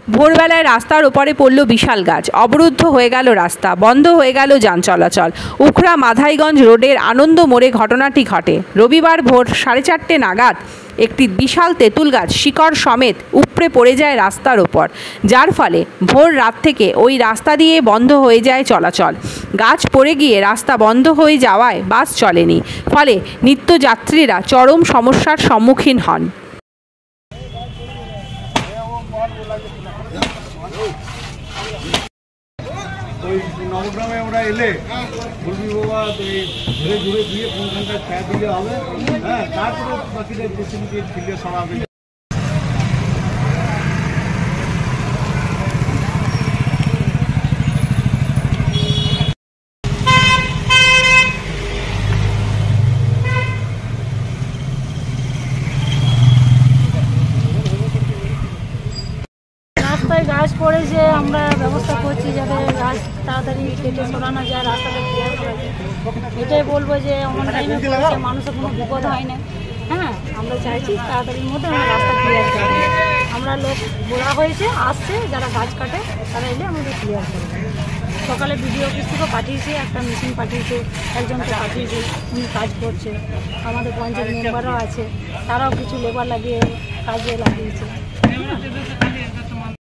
ভোরবেলায় রাস্তার ওপরে পড়ল বিশাল গাছ। অবরুদ্ধ হয়ে গেল রাস্তা, বন্ধ হয়ে গেল যান চলাচল। উখড়া মাধাইগঞ্জ রোডের আনন্দ মোড়ে ঘটনাটি ঘটে। রবিবার ভোর 4:30 নাগাদ একটি বিশাল তেঁতুল গাছ শিকড় সমেত উপড়ে পড়ে যায় রাস্তার ওপর, যার ফলে ভোর রাত থেকে ওই রাস্তা দিয়ে বন্ধ হয়ে যায় চলাচল। গাছ পড়ে গিয়ে রাস্তা বন্ধ হয়ে যাওয়ায় বাস চলেনি, ফলে নিত্যযাত্রীরা চরম সমস্যার সম্মুখীন হন। ওই নবগ্রামে ওরা এলে বলবি বাবা ধীরে ধীরে দিয়ে কোনখানটা ছায়া দিলে হবে, হ্যাঁ, তারপরে বাকিদের জেসিবিকে ফিরে সরাবে। রাস্তায় গাছ পড়েছে, আমরা ব্যবস্থা করছি যাতে গাছ তাড়াতাড়ি কেটে সরানো যায়, রাস্তাটা ক্লিয়ার করা যায়। এটাই বলবো যে অনলাইনে পড়েছে, মানুষের কোনো বিপদ হয় না। হ্যাঁ, আমরা চাইছি তাড়াতাড়ির মধ্যে আমরা রাস্তা ক্লিয়ার করি। আমরা লোক বলা হয়েছে, আসছে যারা গাছ কাটে তারা এলে আমাদের ক্লিয়ার করবে। সকালে বিডিও অফিস থেকে পাঠিয়েছে, একটা মেশিন পাঠিয়েছে, একজনকে পাঠিয়েছে, উনি কাজ করছে। আমাদের পঞ্চায়েত মেম্বারও আছে, তারাও কিছু লেবার লাগিয়ে কাজে লাগিয়েছে।